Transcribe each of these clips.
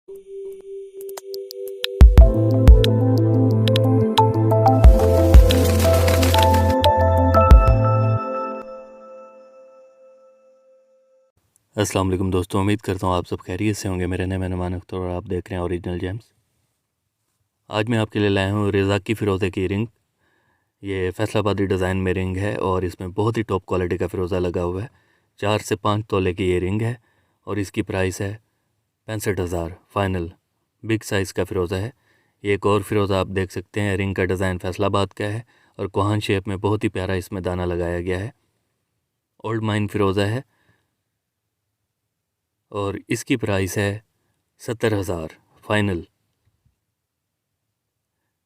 अस्सलाम वालेकुम दोस्तों, उम्मीद करता हूँ आप सब खैरियत से होंगे। मेरा नाम है नुमान अख्तर और आप देख रहे हैं ओरिजिनल जेम्स। आज मैं आपके लिए लाया हूँ रेज़ाकी फ़िरोज़े की रिंग। ये फैसलाबादी डिज़ाइन में रिंग है और इसमें बहुत ही टॉप क्वालिटी का फ़िरोज़ा लगा हुआ है। 4 से 5 तोले की ये रिंग है और इसकी प्राइस है 65,000 फ़ाइनल। बिग साइज़ का फ़िरोज़ा है। ये एक और फ़िरोज़ा आप देख सकते हैं। रिंग का डिज़ाइन फैसलाबाद का है और कोहान शेप में बहुत ही प्यारा इसमें दाना लगाया गया है। ओल्ड माइन फ़िरोज़ा है और इसकी प्राइस है 70,000 फ़ाइनल।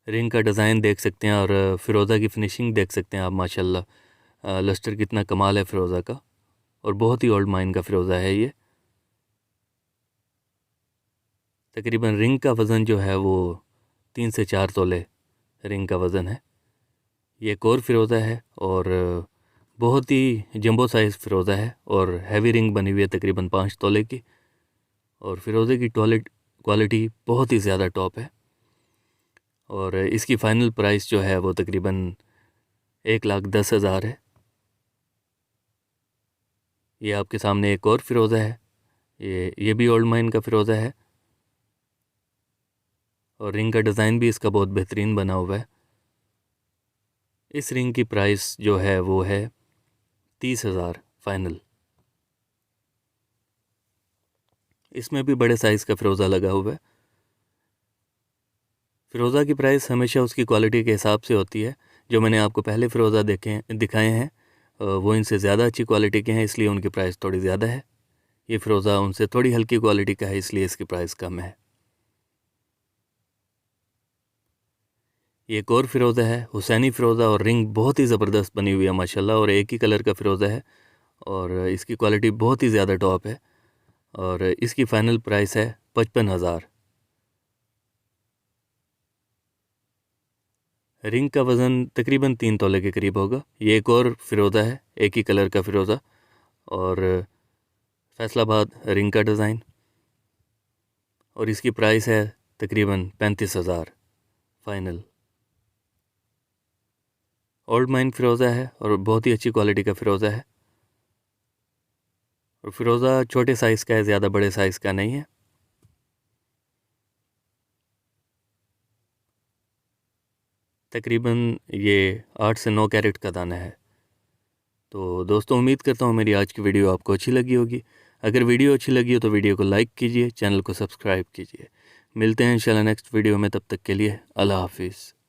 रिंग का डिज़ाइन देख सकते हैं और फ़िरोज़ा की फ़िनिशिंग देख सकते हैं आप माशाल्लाह। लस्टर कितना कमाल है फ़िरोज़ा का और बहुत ही ओल्ड माइन का फ़िरोज़ा है ये। तकरीबन रिंग का वज़न जो है वो 3 से 4 तोले रिंग का वज़न है। ये एक और फ़िरोज़ा है और बहुत ही जंबो साइज़ फ़िरोज़ा है और हैवी रिंग बनी हुई है तकरीबन 5 तोले की और फ़िरोज़े की क्वालिटी बहुत ही ज़्यादा टॉप है और इसकी फ़ाइनल प्राइस जो है वो तकरीबन 1,10,000 है। ये आपके सामने एक और फ़िरोज़ा है। ये भी ओल्ड माइन का फ़िरोज़ा है और रिंग का डिज़ाइन भी इसका बहुत बेहतरीन बना हुआ है। इस रिंग की प्राइस जो है वो है 30,000 फ़ाइनल। इसमें भी बड़े साइज़ का फ़िरोज़ा लगा हुआ है। फ़िरोज़ा की प्राइस हमेशा उसकी क्वालिटी के हिसाब से होती है। जो मैंने आपको पहले फ़िरोज़ा दिखाए हैं वो इनसे ज़्यादा अच्छी क्वालिटी के हैं, इसलिए उनकी प्राइस थोड़ी ज़्यादा है। ये फ़िरोज़ा उनसे थोड़ी हल्की क्वालिटी का है, इसलिए इसकी प्राइस कम है। ये एक और फ़िरोज़ा है, हुसैनी फ़िरोज़ा और रिंग बहुत ही ज़बरदस्त बनी हुई है माशाल्लाह और एक ही कलर का फ़िरोज़ा है और इसकी क्वालिटी बहुत ही ज़्यादा टॉप है और इसकी फ़ाइनल प्राइस है 55,000। रिंग का वज़न तकरीबन 3 तोले के करीब होगा। ये एक और फ़िरोज़ा है, एक ही कलर का फ़िरोज़ा और फैसलाबाद रिंग का डिज़ाइन और इसकी प्राइस है तकरीबन 35,000 फ़ाइनल। ओल्ड माइन फ़िरोज़ा है और बहुत ही अच्छी क्वालिटी का फ़िरोज़ा है और फ़िरोज़ा छोटे साइज़ का है, ज़्यादा बड़े साइज़ का नहीं है। तकरीबन ये 8 से 9 कैरेट का दाना है। तो दोस्तों उम्मीद करता हूँ मेरी आज की वीडियो आपको अच्छी लगी होगी। अगर वीडियो अच्छी लगी हो तो वीडियो को लाइक कीजिए, चैनल को सब्सक्राइब कीजिए। मिलते हैं इंशाल्लाह नेक्स्ट वीडियो में, तब तक के लिए अल्लाह हाफ़िज़।